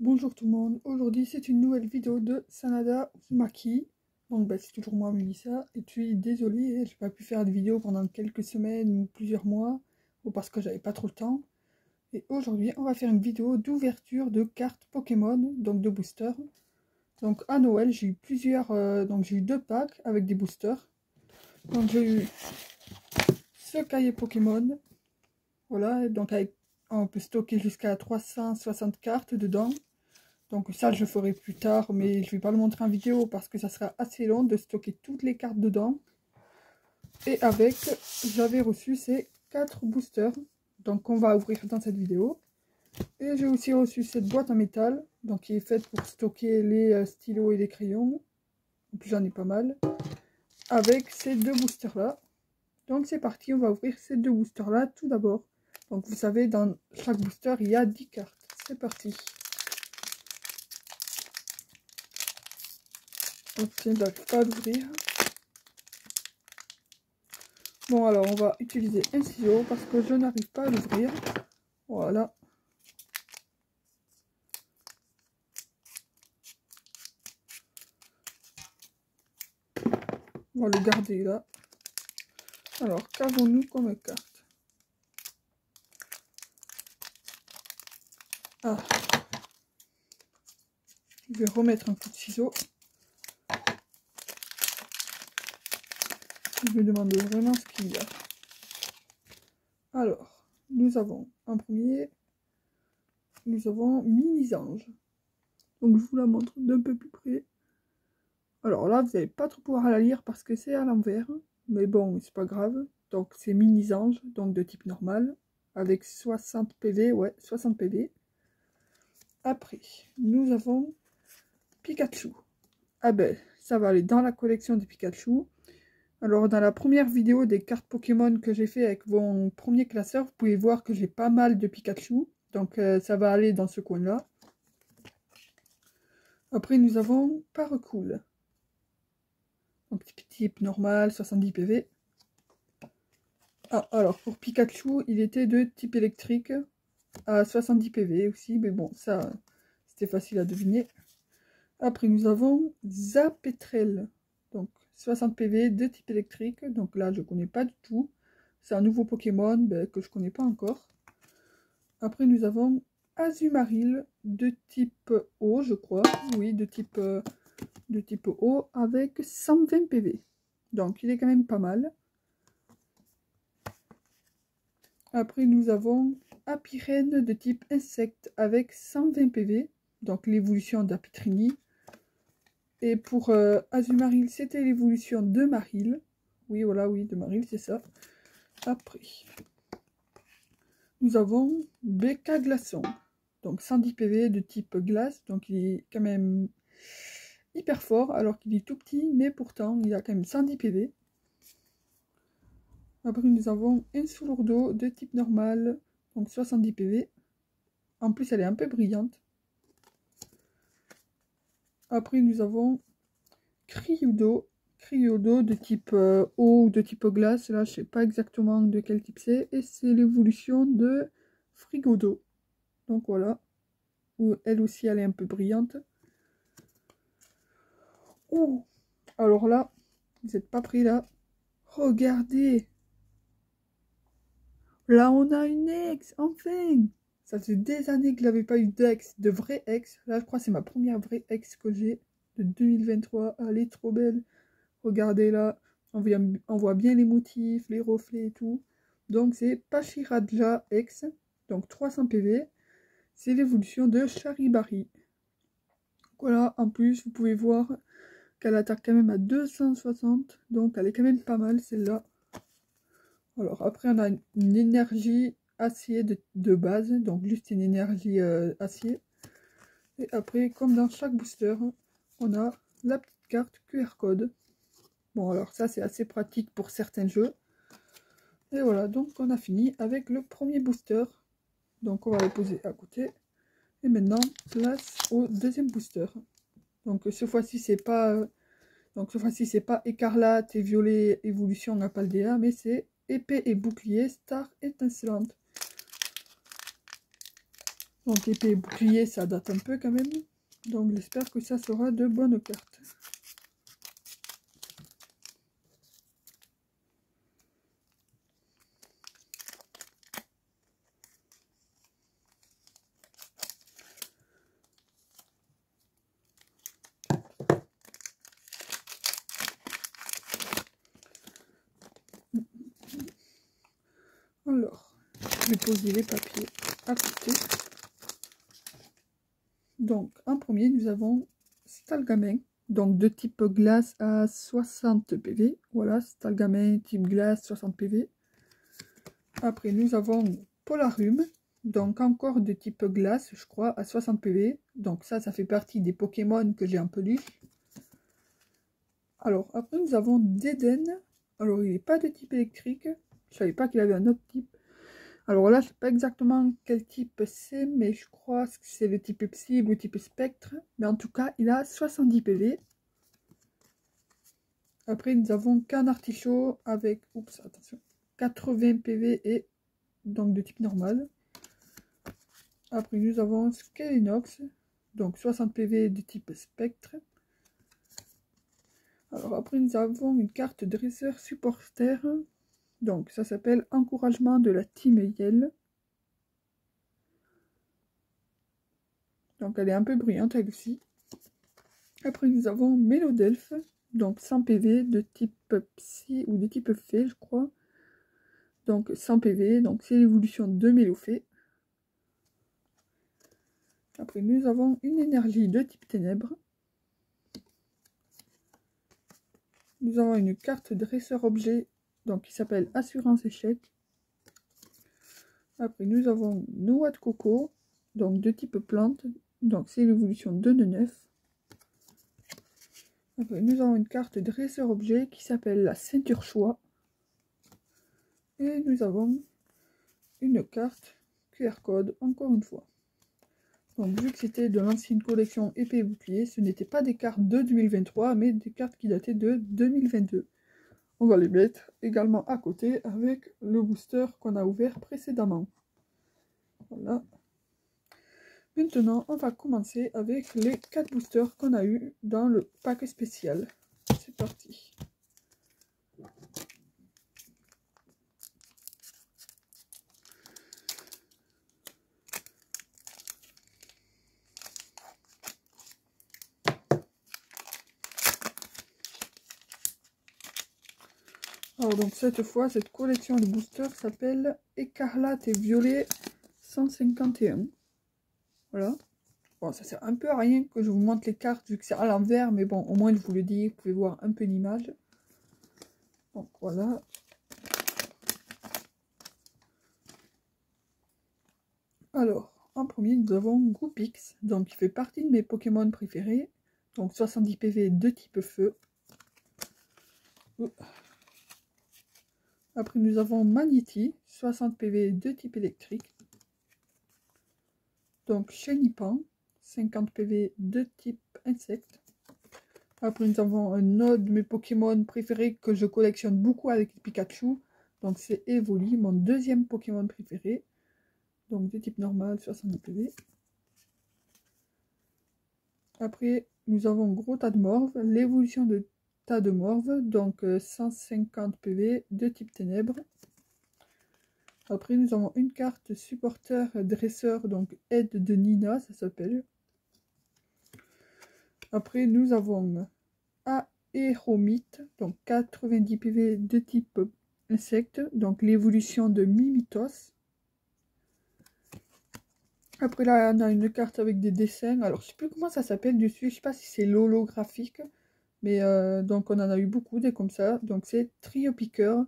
Bonjour tout le monde, aujourd'hui c'est une nouvelle vidéo de Sanada Uzumaki. Donc c'est toujours moi Melissa, et puis désolée, j'ai pas pu faire de vidéo pendant quelques semaines ou plusieurs mois, ou parce que j'avais pas trop le temps. Et aujourd'hui on va faire une vidéo d'ouverture de cartes Pokémon, donc de boosters. Donc à Noël j'ai eu donc j'ai eu 2 packs avec des boosters. Donc j'ai eu ce cahier Pokémon, voilà, donc on peut stocker jusqu'à 360 cartes dedans. Donc ça, je ferai plus tard, mais je vais pas le montrer en vidéo parce que ça sera assez long de stocker toutes les cartes dedans. Et avec, j'avais reçu ces 4 boosters, donc on va ouvrir dans cette vidéo. Et j'ai aussi reçu cette boîte en métal, donc qui est faite pour stocker les stylos et les crayons. En plus j'en ai pas mal. Avec ces 2 boosters là. Donc c'est parti, on va ouvrir ces 2 boosters là tout d'abord. Donc vous savez, dans chaque booster, il y a 10 cartes. C'est parti. Ok, j'arrive pas à l'ouvrir. Bon, alors on va utiliser un ciseau parce que je n'arrive pas à l'ouvrir. Voilà. On va le garder là. Alors, qu'avons-nous comme carte? Ah. Je vais remettre un coup de ciseau. Je me demande vraiment ce qu'il y a. Alors, nous avons en premier, nous avons Mini-Ange. Donc je vous la montre d'un peu plus près. Alors là, vous n'allez pas trop pouvoir la lire parce que c'est à l'envers. Mais bon, c'est pas grave. Donc c'est Mini-Ange, donc de type normal. Avec 60 PV, ouais, 60 PV. Après, nous avons Pikachu. Ah ben, ça va aller dans la collection des Pikachu. Alors, dans la première vidéo des cartes Pokémon que j'ai fait avec mon premier classeur, vous pouvez voir que j'ai pas mal de Pikachu. Donc, ça va aller dans ce coin-là. Après, nous avons Paracool. Donc, type normal, 70 PV. Ah, alors, pour Pikachu, il était de type électrique à 70 PV aussi. Mais bon, ça, c'était facile à deviner. Après, nous avons Zapetrel. Donc, 60 PV de type électrique. Donc là, je ne connais pas du tout. C'est un nouveau Pokémon que je ne connais pas encore. Après, nous avons Azumarill de type eau, je crois. Oui, de type eau avec 120 PV. Donc, il est quand même pas mal. Après, nous avons Apirène de type insecte avec 120 PV. Donc, l'évolution d'Apitrini. Et pour Azumarill, c'était l'évolution de Marill. Oui, voilà, oui, de Marill, c'est ça. Après, nous avons Becca Glaçon. Donc 110 PV de type glace. Donc il est quand même hyper fort, alors qu'il est tout petit, mais pourtant il a quand même 110 PV. Après, nous avons un Soulurdo de type normal. Donc 70 PV. En plus, elle est un peu brillante. Après, nous avons Cryudo de type eau ou de type glace. Là, je sais pas exactement de quel type c'est. Et c'est l'évolution de Frigodo. Donc voilà. Où elle aussi, elle est un peu brillante. Oh, alors là, vous n'êtes pas pris là. Regardez. Là, on a une ex, enfin. Ça faisait des années que je n'avais pas eu d'ex, de vraie ex. Là, je crois que c'est ma première vraie ex que j'ai de 2023. Elle est trop belle. Regardez là, on voit bien les motifs, les reflets et tout. Donc c'est Pachiradja X, donc 300 PV. C'est l'évolution de Charibari. Voilà, en plus vous pouvez voir qu'elle attaque quand même à 260, donc elle est quand même pas mal celle-là. Alors après on a une énergie acier de base, donc juste une énergie acier. Et après, comme dans chaque booster, on a la petite carte QR code. Bon, alors ça, c'est assez pratique pour certains jeux. Et voilà, donc on a fini avec le premier booster. Donc on va le poser à côté. Et maintenant, place au deuxième booster. Donc ce fois-ci, c'est pas... écarlate et violet évolution à Paldea, mais c'est épée et bouclier star étincelante. Donc épée et bouclier, ça date un peu quand même. Donc j'espère que ça sera de bonnes cartes. Alors, je vais poser les papiers à côté. Donc, en premier, nous avons Stalgamin, donc de type glace à 60 PV. Voilà, Stalgamin type glace, 60 PV. Après, nous avons Polarium, donc encore de type glace, je crois, à 60 PV. Donc ça fait partie des Pokémon que j'ai en peluche. Alors, après, nous avons Deden. Alors, il n'est pas de type électrique. Je savais pas qu'il avait un autre type. Alors là, je ne sais pas exactement quel type c'est, mais je crois que c'est le type Psy ou le type Spectre. Mais en tout cas, il a 70 PV. Après, nous avons qu'un artichaut avec, oups, attention, 80 PV et donc de type normal. Après, nous avons Skelenox, donc 60 PV de type Spectre. Alors après, nous avons une carte dresseur supporter. Donc, ça s'appelle Encouragement de la Team Yell. Donc, elle est un peu bruyante, elle aussi. Après, nous avons Mélodelph. Donc, 100 PV de type Psy ou de type Fée, je crois. Donc, 100 PV. Donc, c'est l'évolution de Mélofée. Après, nous avons une énergie de type Ténèbres. Nous avons une carte dresseur objet. Donc, qui s'appelle Assurance Échec. Après, nous avons Noix de Coco. Donc, de type plante. Donc, c'est l'évolution de Neuf. Après, nous avons une carte dresseur objet qui s'appelle la ceinture choix. Et nous avons une carte QR code, encore une fois. Donc, vu que c'était de l'ancienne collection épée et bouclier, ce n'était pas des cartes de 2023, mais des cartes qui dataient de 2022. On va les mettre également à côté avec le booster qu'on a ouvert précédemment. Voilà. Maintenant, on va commencer avec les 4 boosters qu'on a eu dans le pack spécial. C'est parti. Alors donc cette fois, cette collection de boosters s'appelle Écarlate et Violet 151. Voilà. Bon, ça sert un peu à rien que je vous montre les cartes vu que c'est à l'envers, mais bon, au moins je vous le dis, vous pouvez voir un peu l'image. Donc voilà. Alors, en premier, nous avons Groupix, donc il fait partie de mes Pokémon préférés. Donc 70 PV de type feu. Après, nous avons Magnéti, 60 PV de type électrique. Donc Chenipan, 50 PV de type insecte. Après, nous avons un autre de mes Pokémon préférés que je collectionne beaucoup avec Pikachu. Donc c'est Evoli, mon deuxième Pokémon préféré. Donc de type normal, 70 PV. Après, nous avons Gros Tadmorve, l'évolution de Tadmorve, donc 150 PV de type ténèbres. Après, nous avons une carte supporter dresseur, donc aide de Nina, ça s'appelle. Après, nous avons Aéromite, donc 90 PV de type insecte, donc l'évolution de Mimitos. Après là, on a une carte avec des dessins. Alors, je sais plus comment ça s'appelle dessus. Je sais pas si c'est l'holographique. Mais donc, on en a eu beaucoup des comme ça. Donc, c'est Trio Piqueur.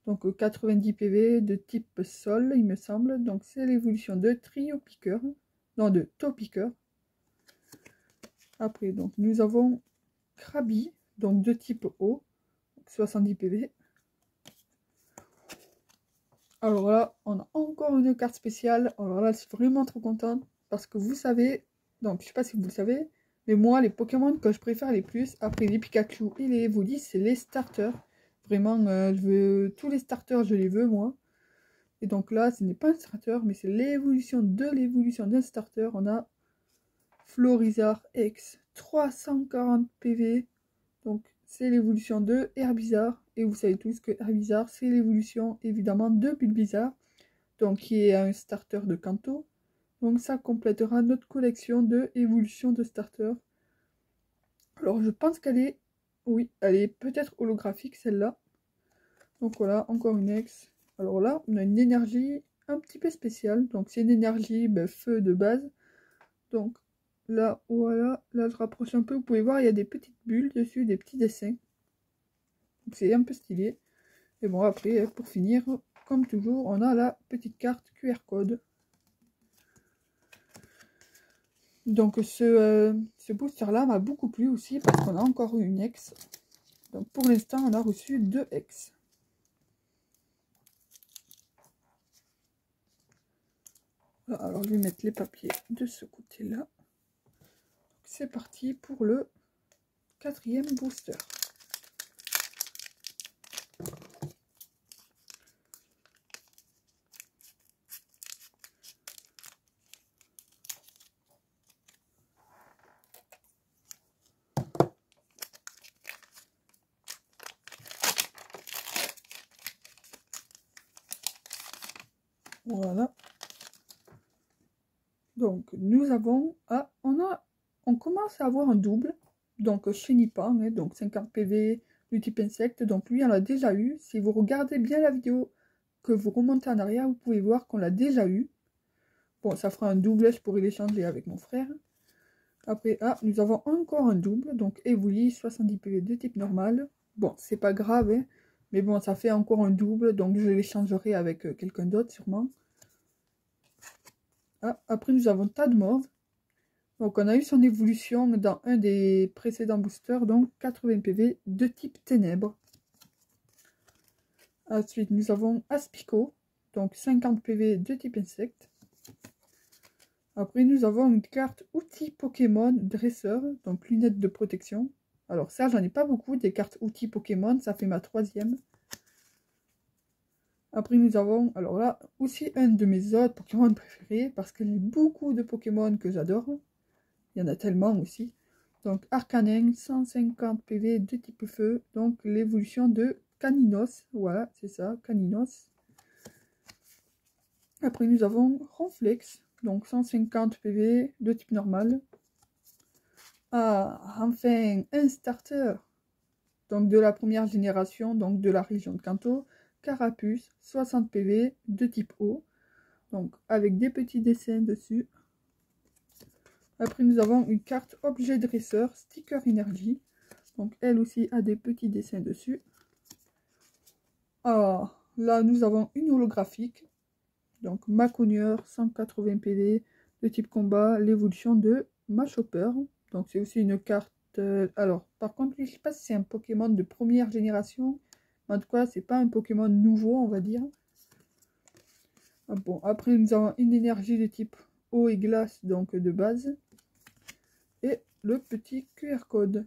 Donc, 90 PV de type sol, il me semble. Donc, c'est l'évolution de Trio Piqueur. Non, de Topiqueur. Après, donc, nous avons Krabi. Donc, de type eau. 70 PV. Alors là, on a encore une carte spéciale. Alors là, je suis vraiment trop contente. Parce que vous savez, donc je sais pas si vous le savez, mais moi, les Pokémon que je préfère les plus, après les Pikachu et les Evoli, c'est les starters. Vraiment, je veux tous les starters, je les veux, moi. Et donc là, ce n'est pas un starter, mais c'est l'évolution de l'évolution d'un starter. On a Florizarre X, 340 PV. Donc c'est l'évolution de Herbizarre. Et vous savez tous que Herbizarre, c'est l'évolution évidemment de Bulbizarre. Donc qui est un starter de Kanto. Donc ça complétera notre collection de évolution de starter. Alors je pense qu'elle est... Oui, elle est peut-être holographique celle-là. Donc voilà, encore une ex. Alors là, on a une énergie un petit peu spéciale. Donc c'est une énergie feu de base. Donc là, voilà, là je rapproche un peu. Vous pouvez voir, il y a des petites bulles dessus, des petits dessins. Donc c'est un peu stylé. Et bon, après, pour finir, comme toujours, on a la petite carte QR code. Donc ce booster-là m'a beaucoup plu aussi parce qu'on a encore eu une ex. Donc pour l'instant, on a reçu 2 ex. Alors je vais mettre les papiers de ce côté-là. C'est parti pour le 4e booster. Voilà. Donc nous avons... Ah, on commence à avoir un double. Donc chez Nippon, hein, donc 50 PV du type insecte. Donc lui on l'a déjà eu. Si vous regardez bien la vidéo, que vous remontez en arrière, vous pouvez voir qu'on l'a déjà eu. Bon, ça fera un double, je pourrais l'échanger avec mon frère. Après, nous avons encore un double. Donc Evoli, 70 PV de type normal. Bon, c'est pas grave, hein, mais bon, ça fait encore un double. Donc je l'échangerai avec quelqu'un d'autre sûrement. Après, nous avons Tadmove. Donc, on a eu son évolution dans un des précédents boosters, donc 80 PV de type ténèbres. Ensuite, nous avons Aspico, donc 50 PV de type insecte. Après, nous avons une carte outil Pokémon dresseur, donc lunettes de protection. Alors ça, j'en ai pas beaucoup, des cartes outils Pokémon, ça fait ma 3e. Après, nous avons, alors là, aussi un de mes autres Pokémon préférés, parce qu'il y a beaucoup de Pokémon que j'adore. Il y en a tellement aussi. Donc Arcanine, 150 PV de type feu. Donc l'évolution de Caninos. Voilà, c'est ça, Caninos. Après nous avons Ronflex. Donc 150 PV de type normal. Enfin, un starter. Donc de la première génération, donc de la région de Kanto. Carapuce, 60 PV de type eau. Donc avec des petits dessins dessus. Après, nous avons une carte objet dresseur, sticker énergie. Donc, elle aussi a des petits dessins dessus. Là, nous avons une holographique. Donc, Maconieur, 180 PV, de type combat, l'évolution de Machopper. Donc, c'est aussi une carte... alors, par contre, je ne sais pas si c'est un Pokémon de première génération. En tout cas, c'est pas un Pokémon nouveau, on va dire. Bon, après, nous avons une énergie de type eau et glace, donc de base. Et le petit QR code.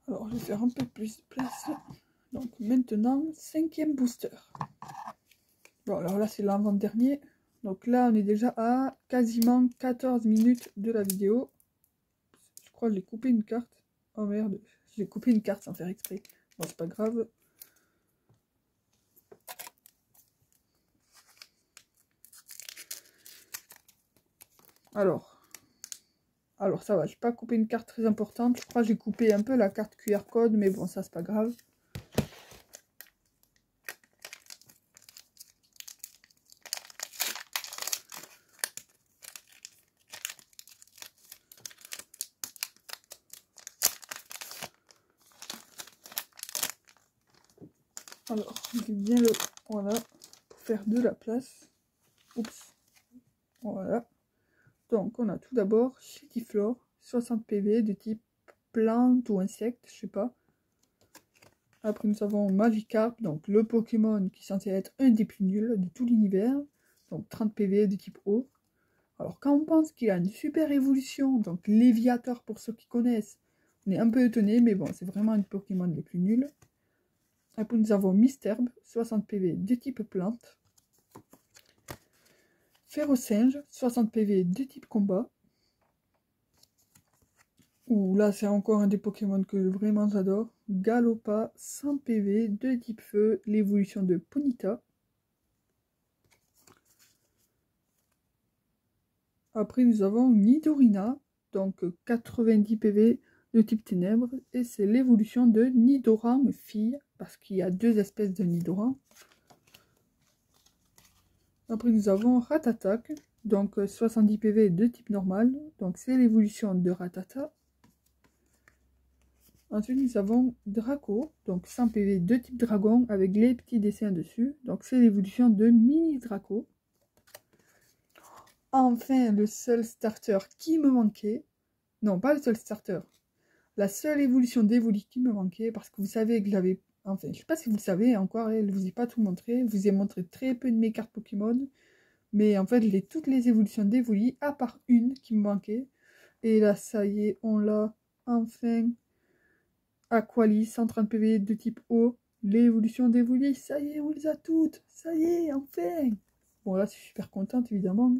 Alors, je vais faire un peu plus de place. Donc, maintenant, 5e booster. Bon, alors là, c'est l'avant-dernier. Donc là, on est déjà à quasiment 14 minutes de la vidéo. Je crois que j'ai coupé une carte. Oh merde, j'ai coupé une carte sans faire exprès. Bon, c'est pas grave. Alors ça va, j'ai pas coupé une carte très importante. Je crois que j'ai coupé un peu la carte QR code, mais bon, ça c'est pas grave. Alors, j'ai bien le... Voilà, pour faire de la place. Oups. Voilà. Donc, on a tout d'abord Chitiflore, 60 PV de type plante ou insecte, je sais pas. Après, nous avons Magikarp, donc le Pokémon qui est censé être un des plus nuls de tout l'univers. Donc, 30 PV de type eau. Alors, quand on pense qu'il a une super évolution, donc Léviator pour ceux qui connaissent, On est un peu étonné, mais bon, c'est vraiment un Pokémon les plus nuls. Après, nous avons Misturb, 60 PV de type plante. Férocinge, 60 PV de type combat. Ouh, là, c'est encore un des Pokémon que vraiment j'adore. Galopa, 100 PV de type feu, l'évolution de Ponyta. Après, nous avons Nidorina, donc 90 PV de type ténèbres, et c'est l'évolution de Nidoran fille, parce qu'il y a deux espèces de Nidoran. Après, nous avons Ratatak, donc 70 PV de type normal, donc c'est l'évolution de Ratata. Ensuite, nous avons Draco, donc 100 PV de type dragon, avec les petits dessins dessus, donc c'est l'évolution de Mini Draco. Enfin, le seul starter qui me manquait, non, pas le seul starter, la seule évolution d'Evoli qui me manquait, parce que vous savez que j'avais, enfin, je sais pas si vous le savez encore, je ne vous ai pas tout montré, je vous ai montré très peu de mes cartes Pokémon, mais en fait, j'ai toutes les évolutions d'Evoli, à part une qui me manquait, et là, ça y est, on l'a, enfin, Aquali, 130 PV de type eau, l'évolution d'Evoli, ça y est, on les a toutes, ça y est, enfin. Bon, là, je suis super contente, évidemment.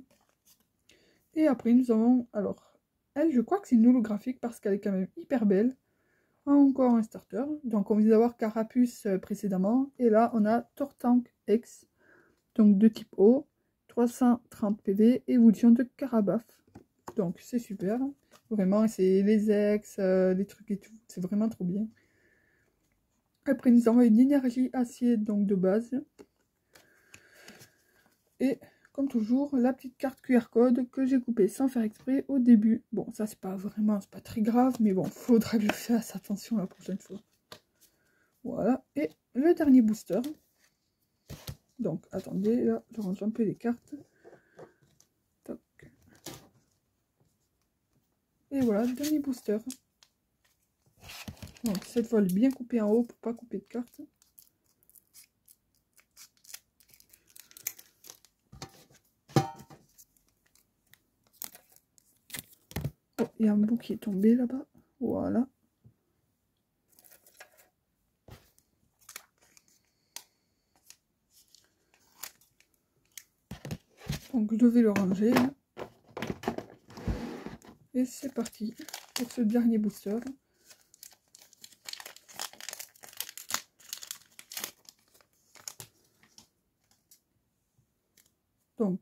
Et après, nous avons, alors, elle, je crois que c'est une holographique parce qu'elle est quand même hyper belle. Encore un starter. Donc, on vient d'avoir Carapuce précédemment. Et là, on a Tortank X, donc de type eau, 330 PV, évolution de Carabaf. Donc, c'est super. Vraiment, c'est les ex, les trucs et tout. C'est vraiment trop bien. Après, nous avons une énergie acier, donc de base. Et comme toujours, la petite carte QR code que j'ai coupée sans faire exprès au début. Bon, ça c'est pas vraiment, c'est pas très grave, mais bon, faudra que je fasse attention la prochaine fois. Voilà, et le dernier booster. Donc, attendez, là, je range un peu les cartes. Toc. Et voilà, le dernier booster. Donc, cette fois, je l'ai bien coupé en haut pour pas couper de cartes. Oh, il y a un bout qui est tombé là-bas. Voilà. Donc, je vais le ranger. Et c'est parti pour ce dernier booster. Donc,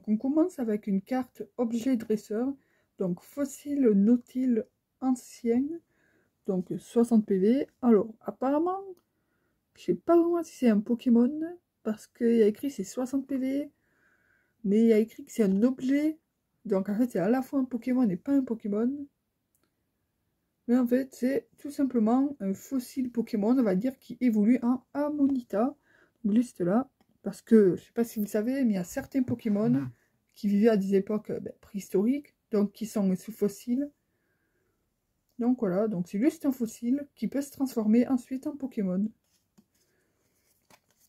on commence avec une carte objet dresseur, donc fossile nautile ancien, donc 60 PV. Alors, apparemment, je sais pas vraiment si c'est un Pokémon, parce qu'il y a écrit c'est 60 PV, mais il y a écrit que c'est un objet, donc en fait c'est à la fois un Pokémon et pas un Pokémon. Mais en fait, c'est tout simplement un fossile Pokémon, on va dire, qui évolue en Amonita. Donc, liste là. Parce que, je sais pas si vous le savez, mais il y a certains Pokémon qui vivaient à des époques préhistoriques, donc qui sont sous fossiles. Donc voilà, donc c'est juste un fossile qui peut se transformer ensuite en Pokémon.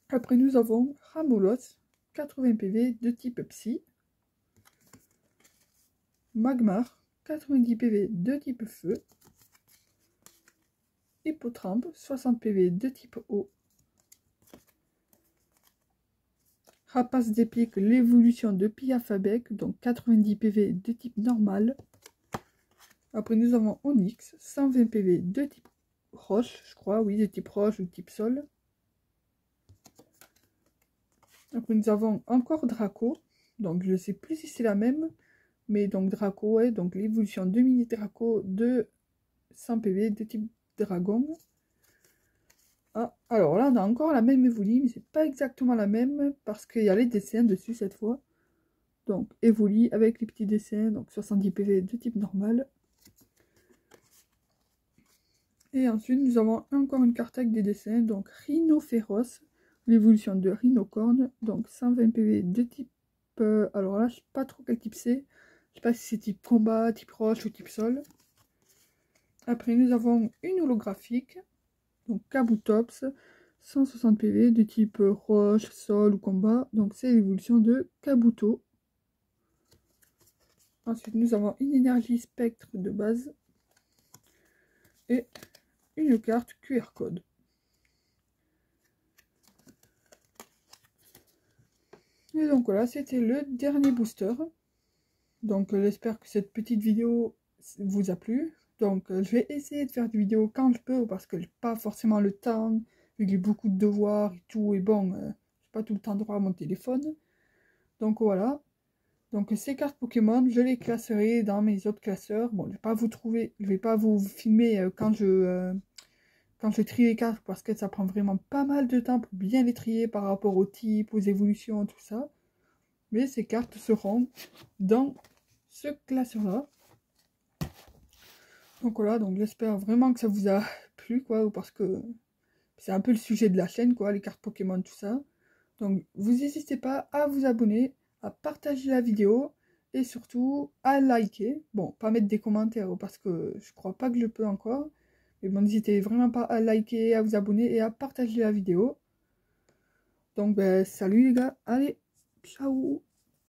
Après, nous avons Ramolos, 80 PV de type Psy. Magmar, 90 PV de type Feu. Hippotrampe, 60 PV de type Eau. Rapace d'épique, l'évolution de Piafabec, donc 90 PV de type normal. Après, nous avons Onyx, 120 PV de type roche, je crois, oui, de type roche ou type sol. Après, nous avons encore Draco, donc je ne sais plus si c'est la même, mais donc Draco, ouais, donc l'évolution de mini Draco de 100 PV de type dragon. Ah, alors là, on a encore la même Evoli, mais c'est pas exactement la même parce qu'il y a les dessins dessus cette fois. Donc, Evoli avec les petits dessins, donc 70 PV de type normal. Et ensuite, nous avons encore une carte avec des dessins, donc Rhinophéros, l'évolution de Rhinocorne, donc 120 PV de type... alors là, je sais pas trop quel type c'est. Je sais pas si c'est type combat, type roche ou type sol. Après, nous avons une holographique, donc Kabutops, 160 PV de type roche, sol ou combat. Donc c'est l'évolution de Kabuto. Ensuite, nous avons une énergie spectre de base. et une carte QR code. Et donc voilà, c'était le dernier booster. Donc j'espère que cette petite vidéo vous a plu. Donc je vais essayer de faire des vidéos quand je peux parce que j'ai pas forcément le temps, vu que j'ai beaucoup de devoirs et tout. Et bon, j'ai pas tout le temps droit à mon téléphone. Donc voilà. Donc ces cartes Pokémon, je les classerai dans mes autres classeurs. Bon, je vais pas vous filmer quand je trie les cartes parce que ça prend vraiment pas mal de temps pour bien les trier par rapport au type, aux évolutions, tout ça. Mais ces cartes seront dans ce classeur-là. Donc voilà, donc j'espère vraiment que ça vous a plu, quoi, parce que c'est un peu le sujet de la chaîne, quoi, les cartes Pokémon, tout ça. Donc vous n'hésitez pas à vous abonner, à partager la vidéo et surtout à liker. Bon, pas mettre des commentaires parce que je crois pas que je peux encore. Mais bon, n'hésitez vraiment pas à liker, à vous abonner et à partager la vidéo. Donc ben, salut les gars, allez, ciao.